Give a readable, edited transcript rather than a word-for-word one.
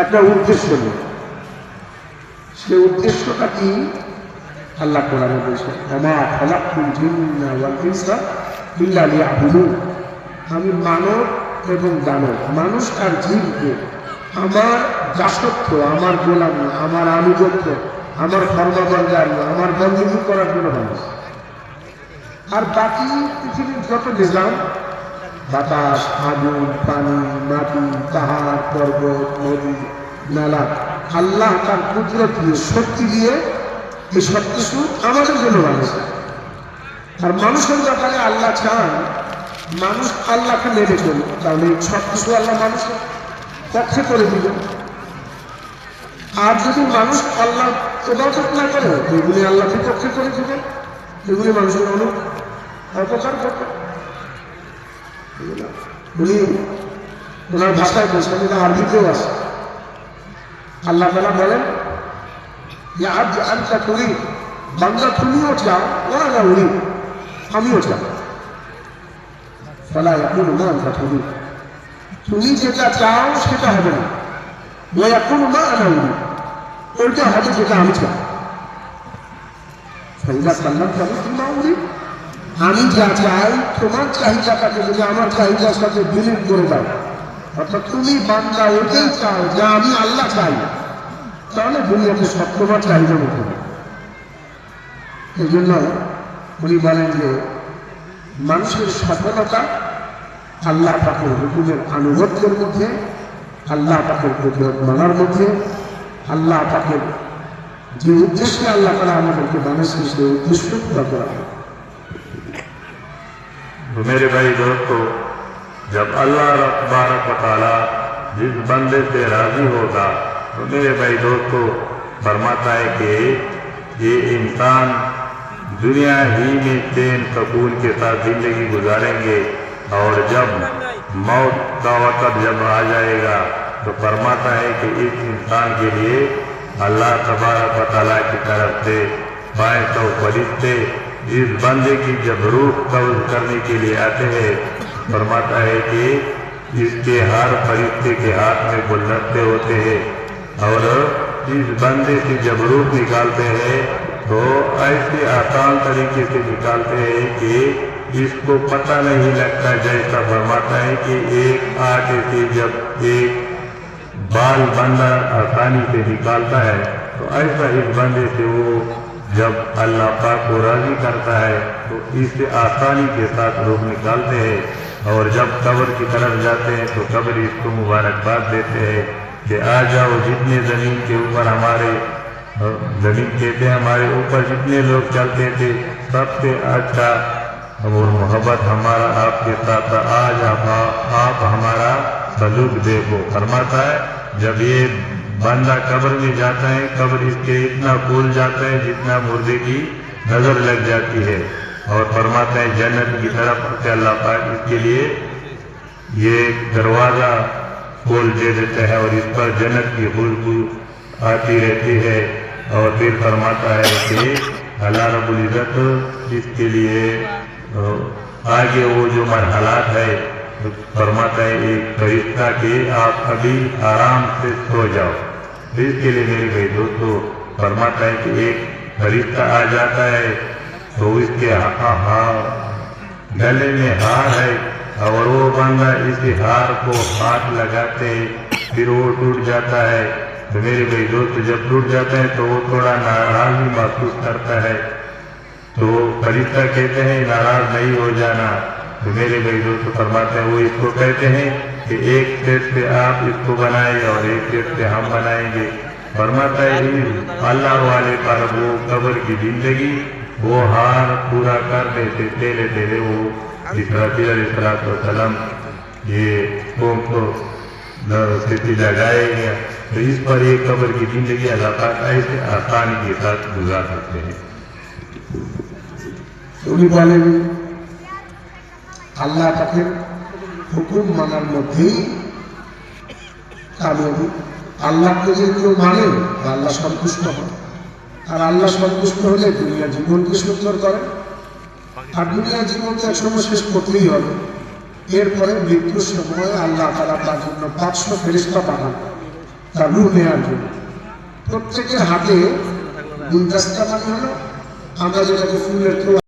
একটা উদ্দেশ্য নেই। সে উদ্দেশ্যটা কি? আল্লাহ কোরআনে বলছে, ওমা খালাকতুল জিন্না ওয়াল ইনসা ইল্লা লিয়াবুদুন। আমি মানব এবং দানব, মানুষ আর জিনকে আমার দাসত্ব, আমার গোলামি, আমার আনুগত্য, আমার ফরমাবরদারি, আমার বন্দী করার জন্য মানুষ। আর বাকি পৃথিবীর যত নিজাম, বাতাস, আগুন, পানি, মাটি, পাহাড়, পর্বত, নদী, নালা, আল্লাহ তার কুদরত দিয়ে, শক্তি দিয়ে এই সব কিছু আমাদের জন্য বানিয়েছে। আর মানুষের ব্যাপারে আল্লাহ চান মানুষ আল্লাহকে মেনে চলবে, তাহলে সব কিছু আল্লাহ মানুষের পক্ষে করে দিবেন। আর যদি মানুষ আল্লাহ ইবাদত না করে, এগুলি আল্লাহ বিপক্ষে করে দিবেন, এগুলি মানুষের অনেক অপকার করবে। উনি ওনার ভাষায় বলছেন, এটা আরবিতেও আছে। আল্লাহ তাআলা বলেন, ইয়া আবদি আনতা তুরিদ, বান্দা তুমিও চাও, ওয়া আনা উরিদ, আমিও চাই। ফালা ইয়াকুনু মা আনতা তুরিদ, তুমি যেটা চাও সেটা হবে না। ওয়া ইয়াকুনু মা আনা উরিদ, ওইটা হবে যেটা আমি চাই। ফাইদা কাল্লামতা বিমা উরিদ, আমি যা চাই তোমার চাহিদাটাকে যদি আমার চাহিদার সাথে বিলীন করে দাও, অর্থাৎ তুমি বান্দা ওটাই চাও যা আমি আল্লাহ চাই, তাহলে দুনিয়াতে সব তোমার চাহিদা মতো। এই জন্য উনি বলেন যে মানুষের সফলতা আল্লাহ পাকের হুকুমের আনুগত্যের মধ্যে, আল্লাহ পাকের কুদরত মানার মধ্যে, আল্লাহ পাকের যে উদ্দেশ্যে আল্লাহ তাআলা আমাদেরকে বানিয়েছেন সেই উদ্দেশ্য পুরা করা। तो मेरे भाई दोस्तों, जब अल्लाह तबारक व तआला जिस बंदे से राजी होगा, तो मेरे भाई दोस्तों फरमाता है कि ये इंसान दुनिया ही में चैन सुकून के साथ जिंदगी गुजारेंगे, और जब मौत का वक़्त जब आ जाएगा तो फरमाता है कि इस इंसान के लिए अल्लाह तबारक व तआला की तरफ से 2200 फरिश्ते इस बंदे की जब रूह कब्ज़ करने के लिए आते हैं, फरमाता है कि इसके हर फरिश्ते के हाथ में गुलदस्ते होते हैं, और इस बंदे से जब रूह निकालते हैं तो ऐसे आसान तरीके से निकालते हैं कि इसको पता नहीं लगता। जैसा फरमाता है कि एक आटे से जब एक बाल बंदा आसानी से निकालता है, तो ऐसा इस बंदे से वो जब अल्लाह पाक को राजी करता है तो इससे आसानी के साथ रूह निकालते हैं। और जब कब्र की तरफ जाते हैं तो कब्र इसको मुबारकबाद देते हैं कि आ जाओ, जितने ज़मीन के ऊपर हमारे ज़मीन कहते हैं हमारे ऊपर जितने लोग चलते थे, सबसे अच्छा और मोहब्बत हमारा आपके साथ, आज आप हमारा सलूक देखो। फरमाता है जब ये बंदा कब्र में जाता है, कब्र इसके इतना फूल जाता है जितना मुर्दे की नजर लग जाती है, और फरमाते हैं जन्नत की तरफ से अल्लाह पाक इसके लिए ये दरवाजा खोल दे देता है, और इस पर जन्नत की खुशबू आती रहती है। और फिर फरमाता है कि अल्लाह रब्बुल इज्जत इसके लिए आगे वो जो मरहलात है, फरमाता है एक फरिश्ता के आप अभी आराम से सो जाओ। इसके लिए मेरे भाई दोस्तों फरमाता है कि एक फरिश्ता आ जाता है तो इसके गले में हार है, और वो बंदा इसी हार को हाथ लगाते फिर वो टूट जाता है। तो मेरे भाई दोस्त जब टूट जाता है तो वो थोड़ा नाराज़गी महसूस करता है, तो फरिश्ता कहते हैं नाराज नहीं हो जाना। तो मेरे भाई दोस्त फरमाते हैं वो इसको कहते हैं कि एक सेट से आप इसको बनाएंगे और एक सेट से हम बनाएंगे। फरमाता है अल्लाह वाले पर वो कब्र की जिंदगी वो हार पूरा करने से तेरे तेरे वो इसराफील अलैहिस्सलाम ये कौम को स्थिति लगाएंगे, तो इस पर एक कब्र की जिंदगी अल्लाह पाक ऐसे आसानी के साथ गुजार सकते हैं। উনি বলেন আল্লাহ পাকের হুকুম মানার মধ্যেই কামিয়াবি। আল্লাহকে যে কেউ মানে আল্লাহ সন্তুষ্ট হয়, আর আল্লাহ সন্তুষ্ট হলে দুনিয়া জীবনকে সুন্দর করে, আর দুনিয়া জীবনকে একসময় শেষ করতেই হবে। এরপরে মৃত্যুর সময় আল্লাহ তাআলা তার জন্য 500 ফেরেশতা পাঠান, তার রূহ নেওয়ার জন্য। প্রত্যেকের হাতে গুলদস্তা মানে হলো আমরা যেটাকে ফুলের তোড়া